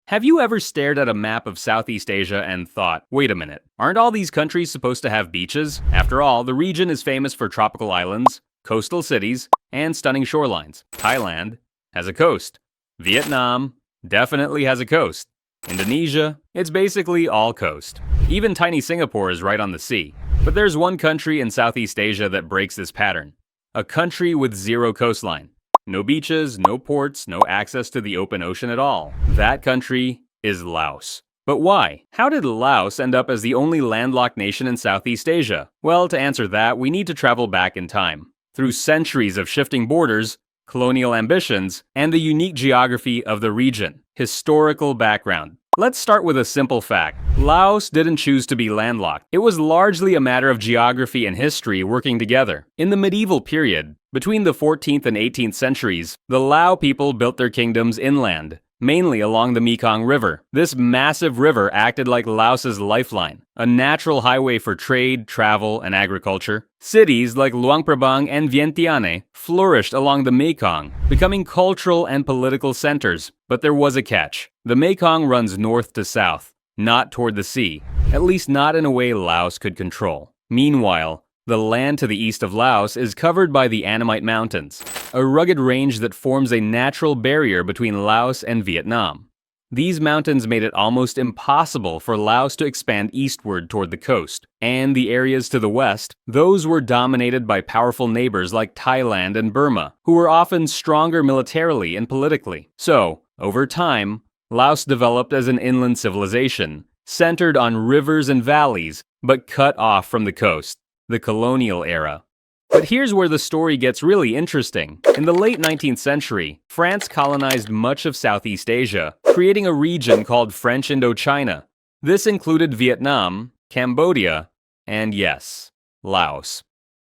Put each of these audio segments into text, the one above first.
Have you ever stared at a map of Southeast Asia and thought, wait a minute, aren't all these countries supposed to have beaches? After all, the region is famous for tropical islands, coastal cities, and stunning shorelines. Thailand has a coast. Vietnam definitely has a coast. Indonesia, it's basically all coast. Even tiny Singapore is right on the sea. But there's one country in Southeast Asia that breaks this pattern. A country with zero coastline. No beaches, no ports, no access to the open ocean at all. That country is Laos. But why? How did Laos end up as the only landlocked nation in Southeast Asia? Well, to answer that, we need to travel back in time. Through centuries of shifting borders, colonial ambitions, and the unique geography of the region. Historical background. Let's start with a simple fact. Laos didn't choose to be landlocked. It was largely a matter of geography and history working together. In the medieval period, between the 14th and 18th centuries, the Lao people built their kingdoms inland, mainly along the Mekong River. This massive river acted like Laos's lifeline, a natural highway for trade, travel, and agriculture. Cities like Luang Prabang and Vientiane flourished along the Mekong, becoming cultural and political centers. But there was a catch. The Mekong runs north to south, not toward the sea, at least not in a way Laos could control. Meanwhile, the land to the east of Laos is covered by the Annamite Mountains, a rugged range that forms a natural barrier between Laos and Vietnam. These mountains made it almost impossible for Laos to expand eastward toward the coast, and the areas to the west, those were dominated by powerful neighbors like Thailand and Burma, who were often stronger militarily and politically. So, over time, Laos developed as an inland civilization, centered on rivers and valleys, but cut off from the coast. The colonial era. But here's where the story gets really interesting. In the late 19th century, France colonized much of Southeast Asia, creating a region called French Indochina. This included Vietnam, Cambodia, and yes, Laos.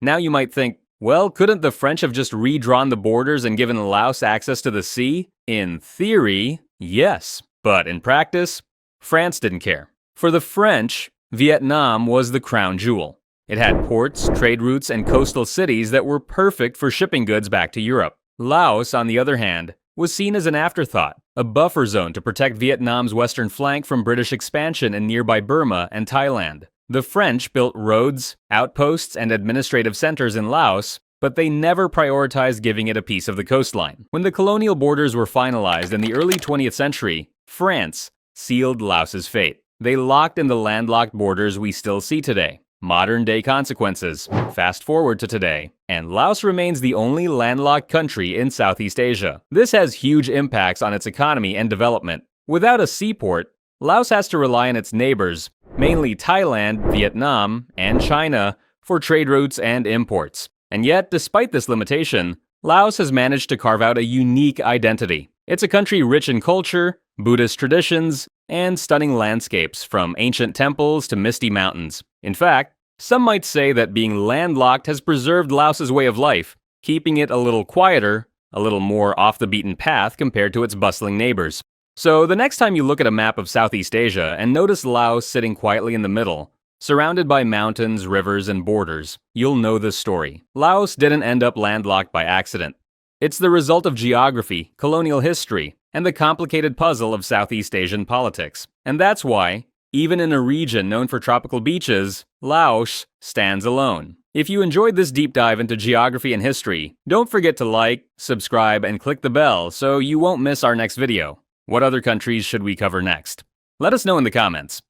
Now you might think, well, couldn't the French have just redrawn the borders and given Laos access to the sea? In theory, yes. But in practice, France didn't care. For the French, Vietnam was the crown jewel. It had ports, trade routes, and coastal cities that were perfect for shipping goods back to Europe. Laos, on the other hand, was seen as an afterthought, a buffer zone to protect Vietnam's western flank from British expansion in nearby Burma and Thailand. The French built roads, outposts, and administrative centers in Laos, but they never prioritized giving it a piece of the coastline. When the colonial borders were finalized in the early 20th century, France sealed Laos's fate. They locked in the landlocked borders we still see today. Modern-day consequences. Fast forward to today, and Laos remains the only landlocked country in Southeast Asia. This has huge impacts on its economy and development. Without a seaport, Laos has to rely on its neighbors, mainly Thailand, Vietnam, and China, for trade routes and imports. And yet, despite this limitation, Laos has managed to carve out a unique identity. It's a country rich in culture, Buddhist traditions, and stunning landscapes, from ancient temples to misty mountains. In fact, some might say that being landlocked has preserved Laos's way of life, keeping it a little quieter, a little more off the beaten path compared to its bustling neighbors. So the next time you look at a map of Southeast Asia and notice Laos sitting quietly in the middle, surrounded by mountains, rivers, and borders, you'll know this story. Laos didn't end up landlocked by accident. It's the result of geography, colonial history, and the complicated puzzle of Southeast Asian politics. And that's why, even in a region known for tropical beaches, Laos stands alone. If you enjoyed this deep dive into geography and history, don't forget to like, subscribe, and click the bell so you won't miss our next video. What other countries should we cover next? Let us know in the comments.